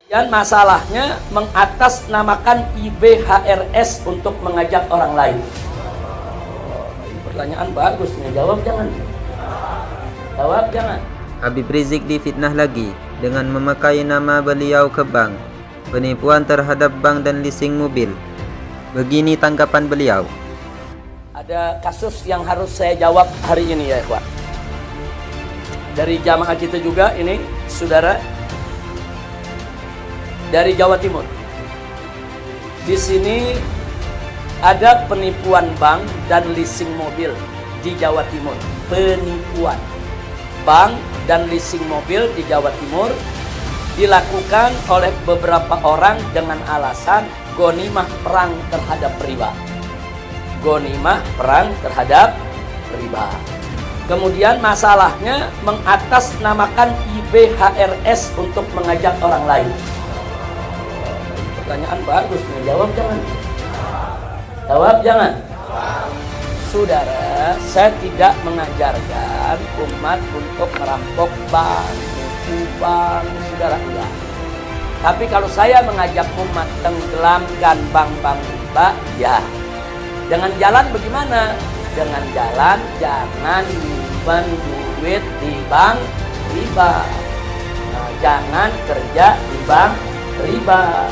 Dan masalahnya mengatasnamakan IBHRS untuk mengajak orang lain. Ini pertanyaan bagus nih, jawab jangan. Jawab jangan. Habib Rizik difitnah lagi dengan memakai nama beliau ke bank. Penipuan terhadap bank dan leasing mobil. Begini tanggapan beliau. Ada kasus yang harus saya jawab hari ini ya ikhwan. Dari jamaah kita juga ini saudara dari Jawa Timur. Di sini ada penipuan bank dan leasing mobil di Jawa Timur. Penipuan bank dan leasing mobil di Jawa Timur dilakukan oleh beberapa orang dengan alasan ghanimah perang terhadap riba. Ghanimah perang terhadap riba. Kemudian masalahnya mengatasnamakan IBHRS untuk mengajak orang lain. Pertanyaan bagus nih, jawab jangan. Jawab jangan. Saudara, saya tidak mengajarkan umat untuk merampok bank, menipu bank, saudara enggak. Tapi kalau saya mengajak umat tenggelamkan bank-bank riba, ya. Dengan jalan bagaimana? Dengan jalan jangan nyimpan duit di bank riba. Nah, jangan kerja di bank riba.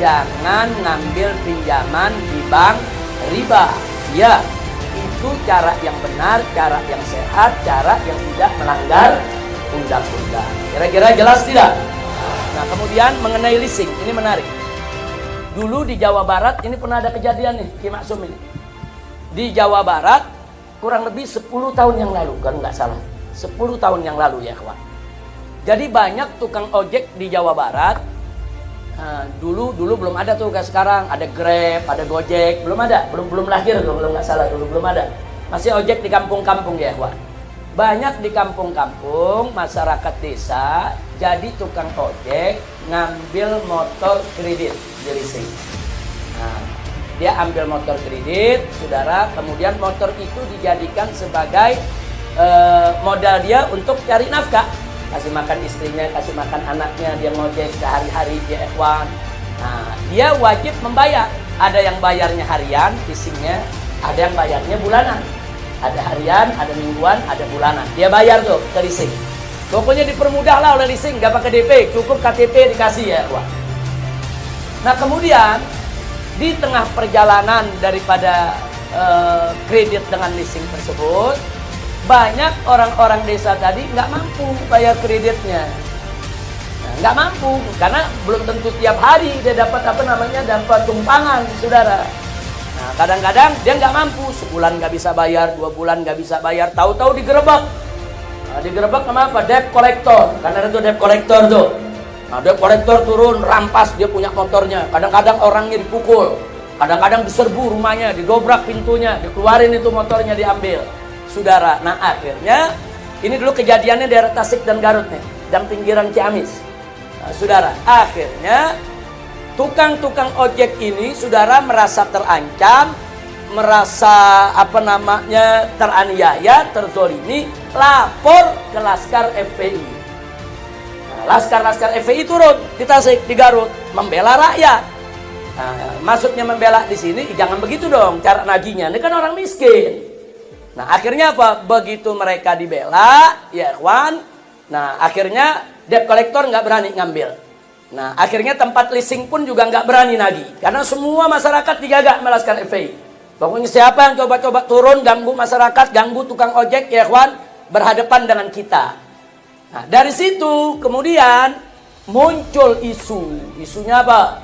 Jangan ngambil pinjaman di bank riba. Ya, itu cara yang benar, cara yang sehat, cara yang tidak melanggar undang-undang. Kira-kira jelas tidak? Nah, kemudian mengenai leasing, ini menarik. Dulu di Jawa Barat, ini pernah ada kejadian nih, Ki Maksum ini. Di Jawa Barat, kurang lebih 10 tahun yang lalu, kan nggak salah. 10 tahun yang lalu ya kawan. Jadi banyak tukang ojek di Jawa Barat. Dulu belum ada tuh kayak sekarang. Ada Grab, ada Gojek, belum ada. Belum lahir tuh, belum nggak salah dulu belum ada. Masih ojek di kampung-kampung ya kawan. Banyak di kampung-kampung masyarakat desa jadi tukang ojek ngambil motor kredit di leasing. Nah, dia ambil motor kredit, saudara, kemudian motor itu dijadikan sebagai modal dia untuk cari nafkah. Kasih makan istrinya, kasih makan anaknya, dia ngojek sehari-hari, dia ikhwan. Nah, dia wajib membayar. Ada yang bayarnya harian, leasingnya, ada yang bayarnya bulanan. Ada harian, ada mingguan, ada bulanan. Dia bayar tuh ke leasing. Pokoknya dipermudahlah oleh leasing, gak pakai DP, cukup KTP dikasih ya ikhwan. Nah, kemudian di tengah perjalanan daripada kredit dengan leasing tersebut, banyak orang-orang desa tadi nggak mampu bayar kreditnya. Nah, nggak mampu karena belum tentu tiap hari dia dapat dapat tumpangan, saudara. Nah, kadang-kadang dia nggak mampu, sebulan nggak bisa bayar, 2 bulan nggak bisa bayar, tahu-tahu digerebek. Nah, digerebek sama apa? Debt collector, karena itu debt collector tuh. Nah, debt collector turun, rampas dia punya motornya. Kadang-kadang orangnya dipukul, kadang-kadang diserbu rumahnya, didobrak pintunya, dikeluarin itu motornya, diambil. Saudara, nah akhirnya ini dulu kejadiannya daerah Tasik dan Garut nih, dan pinggiran Ciamis. Nah, saudara, akhirnya tukang-tukang ojek ini, saudara, merasa terancam, merasa teraniaya, terzolimi, lapor ke Laskar FPI. Nah, Laskar FPI turun di Tasik, di Garut, membela rakyat. Nah, maksudnya membela di sini, jangan begitu dong cara naginya. Ini kan orang miskin. Nah, akhirnya apa? Begitu mereka dibela, ya ikhwan. Nah, akhirnya debt collector nggak berani ngambil. Nah, akhirnya tempat leasing pun juga nggak berani nagih. Karena semua masyarakat dijaga Laskar FPI. Pokoknya siapa yang coba-coba turun, ganggu masyarakat, ganggu tukang ojek, ya ikhwan, berhadapan dengan kita. Nah, dari situ kemudian muncul isunya apa?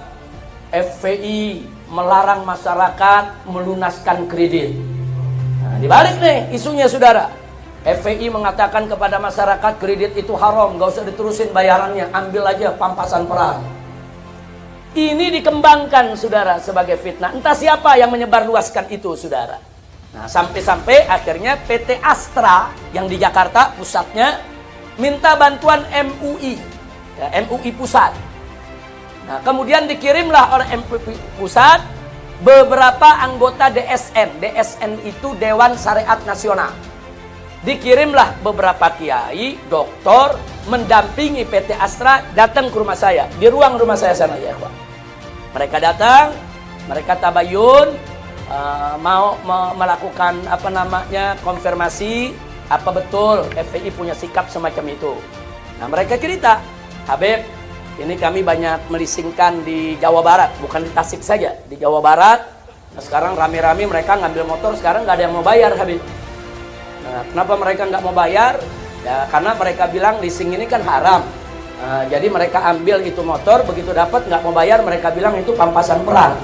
FPI melarang masyarakat melunaskan kredit. Nah, dibalik nih isunya, saudara. FPI mengatakan kepada masyarakat kredit itu haram, gak usah diterusin bayarannya, ambil aja pampasan perang. Ini dikembangkan, saudara, sebagai fitnah. Entah siapa yang menyebarluaskan itu, saudara. Nah, sampai-sampai akhirnya PT Astra yang di Jakarta pusatnya minta bantuan MUI, ya, MUI pusat. Nah, kemudian dikirimlah oleh MUI pusat beberapa anggota DSN. DSN itu Dewan Syariat Nasional. Dikirimlah beberapa kiai, doktor, mendampingi PT Astra datang ke rumah saya, di ruang rumah saya sana ya Pak. Mereka datang, mereka tabayun, mau melakukan konfirmasi apa betul FPI punya sikap semacam itu. Nah mereka cerita, Habib, ini kami banyak melisingkan di Jawa Barat, bukan di Tasik saja, di Jawa Barat. Nah, sekarang rame-rame mereka ngambil motor, sekarang nggak ada yang mau bayar Habib. Nah, kenapa mereka nggak mau bayar? Ya karena mereka bilang leasing ini kan haram. Jadi mereka ambil itu motor, begitu dapat nggak mau bayar, mereka bilang itu pampasan perang.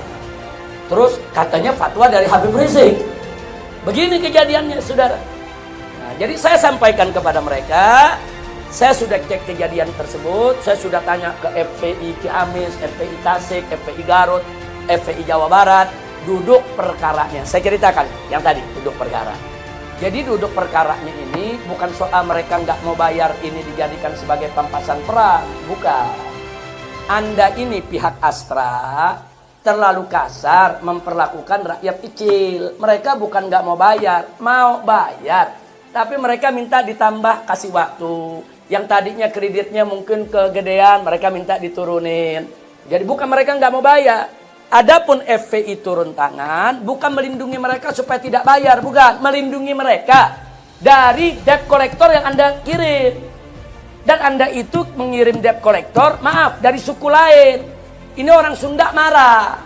Terus katanya fatwa dari Habib Rizik. Begini kejadiannya saudara. Nah, jadi saya sampaikan kepada mereka, saya sudah cek kejadian tersebut, saya sudah tanya ke FPI Ciamis, FPI Tasik, FPI Garut, FPI Jawa Barat, duduk perkaranya. Saya ceritakan yang tadi, duduk perkara. Jadi duduk perkaranya ini bukan soal mereka nggak mau bayar ini dijadikan sebagai pampasan perang, bukan. Anda ini pihak Astra terlalu kasar memperlakukan rakyat kecil. Mereka bukan nggak mau bayar, tapi mereka minta ditambah kasih waktu. Yang tadinya kreditnya mungkin kegedean, mereka minta diturunin. Jadi bukan mereka nggak mau bayar. Adapun FPI turun tangan bukan melindungi mereka supaya tidak bayar, bukan, melindungi mereka dari debt collector yang Anda kirim. Dan Anda itu mengirim debt collector, maaf, dari suku lain. Ini orang Sunda marah.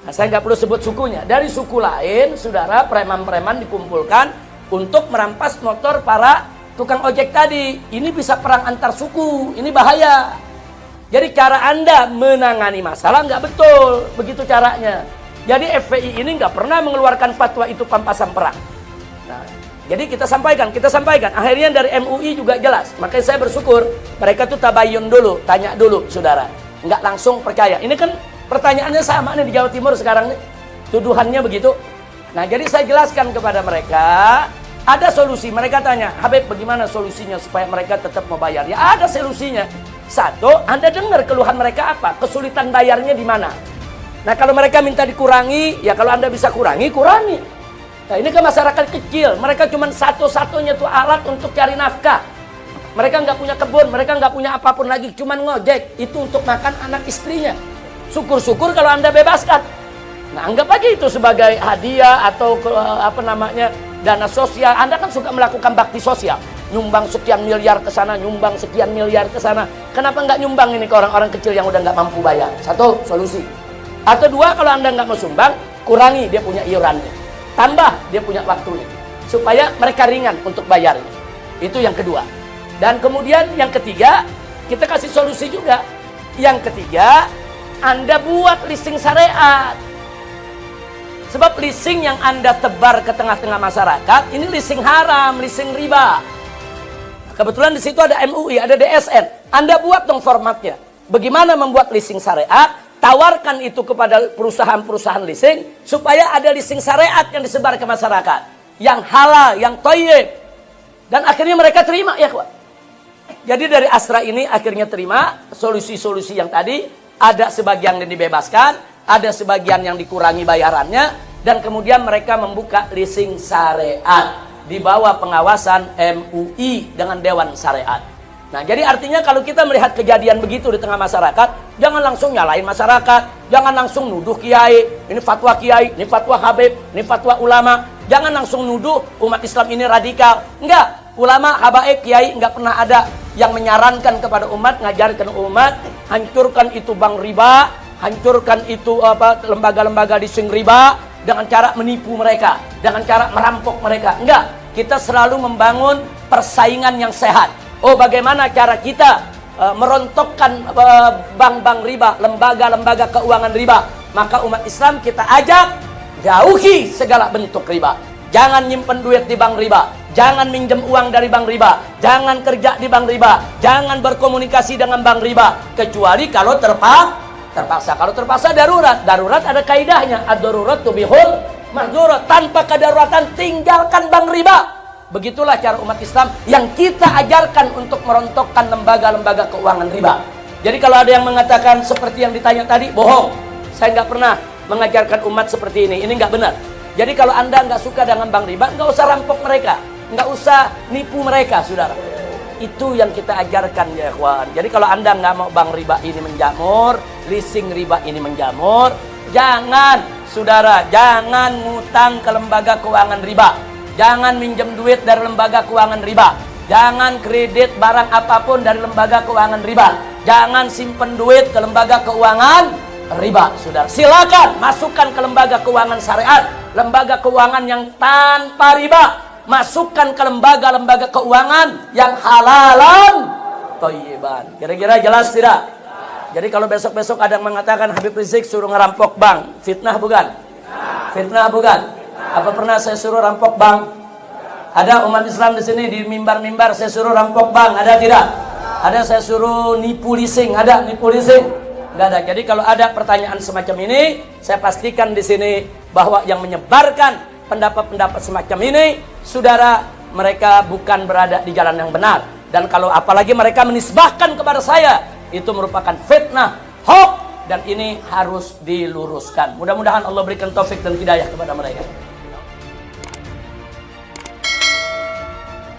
Nah, saya nggak perlu sebut sukunya. Dari suku lain, saudara, preman-preman dikumpulkan untuk merampas motor para tukang ojek tadi. Ini bisa perang antar suku, ini bahaya. Jadi cara Anda menangani masalah nggak betul, begitu caranya. Jadi FPI ini nggak pernah mengeluarkan fatwa itu pampasan perang. Nah, jadi kita sampaikan. Akhirnya dari MUI juga jelas. Makanya saya bersyukur mereka tuh tabayun dulu, tanya dulu, saudara. Nggak langsung percaya. Ini kan pertanyaannya sama nih di Jawa Timur sekarang nih. Tuduhannya begitu. Nah, jadi saya jelaskan kepada mereka, ada solusi. Mereka tanya, Habib bagaimana solusinya supaya mereka tetap mau bayar? Ya ada solusinya. Satu, Anda dengar keluhan mereka apa? Kesulitan bayarnya di mana? Nah, kalau mereka minta dikurangi, ya kalau Anda bisa kurangi. Nah, ini kan masyarakat kecil. Mereka cuma satu-satunya tuh alat untuk cari nafkah. Mereka nggak punya kebun, mereka nggak punya apapun lagi, cuma ngojek. Itu untuk makan anak istrinya. Syukur-syukur kalau Anda bebaskan. Nah, anggap aja itu sebagai hadiah atau dana sosial. Anda kan suka melakukan bakti sosial. Nyumbang sekian miliar ke sana, nyumbang sekian miliar ke sana. Kenapa nggak nyumbang ini ke orang-orang kecil yang udah nggak mampu bayar? Satu, solusi. Atau dua, kalau Anda nggak mau sumbang, kurangi dia punya iurannya. Tambah dia punya waktunya. Supaya mereka ringan untuk bayarnya. Itu yang kedua. Dan kemudian yang ketiga, kita kasih solusi juga. Yang ketiga, Anda buat leasing syariat. Sebab leasing yang Anda tebar ke tengah-tengah masyarakat, ini leasing haram, leasing riba. Kebetulan di situ ada MUI, ada DSN. Anda buat dong formatnya. Bagaimana membuat leasing syariat? Tawarkan itu kepada perusahaan-perusahaan leasing supaya ada leasing syariat yang disebar ke masyarakat, yang halal, yang thayyib. Dan akhirnya mereka terima ya, Pak. Jadi dari Astra ini akhirnya terima solusi-solusi yang tadi. Ada sebagian yang dibebaskan, ada sebagian yang dikurangi bayarannya, dan kemudian mereka membuka leasing syariat di bawah pengawasan MUI dengan Dewan Syariat. Nah, jadi artinya kalau kita melihat kejadian begitu di tengah masyarakat, jangan langsung nyalain masyarakat, jangan langsung nuduh kiai, ini fatwa kiai, ini fatwa Habib, ini fatwa ulama. Jangan langsung nuduh umat Islam ini radikal. Enggak, ulama, habaib, kiai enggak pernah ada yang menyarankan kepada umat, ngajarkan umat, hancurkan itu bank riba, hancurkan itu lembaga-lembaga leasing riba dengan cara menipu mereka, dengan cara merampok mereka. Enggak, kita selalu membangun persaingan yang sehat. Oh, bagaimana cara kita merontokkan bank-bank riba, lembaga-lembaga keuangan riba? Maka umat Islam kita ajak jauhi segala bentuk riba. Jangan nyimpen duit di bank riba, jangan minjem uang dari bank riba, jangan kerja di bank riba, jangan berkomunikasi dengan bank riba, kecuali kalau terpaksa. Kalau terpaksa darurat ada kaidahnya. Ad-darurat tubihul mahdurat. Tanpa kedaruratan tinggalkan bank riba. Begitulah cara umat Islam yang kita ajarkan untuk merontokkan lembaga-lembaga keuangan riba. Jadi kalau ada yang mengatakan seperti yang ditanya tadi, bohong. Saya nggak pernah mengajarkan umat seperti ini. Ini nggak benar. Jadi kalau Anda nggak suka dengan bank riba, nggak usah rampok mereka, nggak usah nipu mereka, saudara. Itu yang kita ajarkan ya ikhwan. Jadi kalau Anda nggak mau bank riba ini menjamur, leasing riba ini menjamur, jangan saudara, jangan ngutang ke lembaga keuangan riba. Jangan minjem duit dari lembaga keuangan riba. Jangan kredit barang apapun dari lembaga keuangan riba. Jangan simpen duit ke lembaga keuangan riba, saudara. Silakan masukkan ke lembaga keuangan syariat, lembaga keuangan yang tanpa riba. Masukkan ke lembaga-lembaga keuangan yang halalan thayyiban. Kira-kira jelas tidak? Jadi kalau besok-besok ada yang mengatakan Habib Rizik suruh ngerampok bank, fitnah bukan? Fitnah bukan? Apa pernah saya suruh rampok bank? Ada umat Islam di sini di mimbar-mimbar saya suruh rampok bank, ada tidak? Ada saya suruh nipu leasing, ada nipu leasing? Enggak ada. Jadi kalau ada pertanyaan semacam ini, saya pastikan di sini bahwa yang menyebarkan pendapat-pendapat semacam ini, saudara, mereka bukan berada di jalan yang benar. Dan kalau apalagi mereka menisbahkan kepada saya, itu merupakan fitnah, hoax, dan ini harus diluruskan. Mudah-mudahan Allah berikan taufik dan hidayah kepada mereka.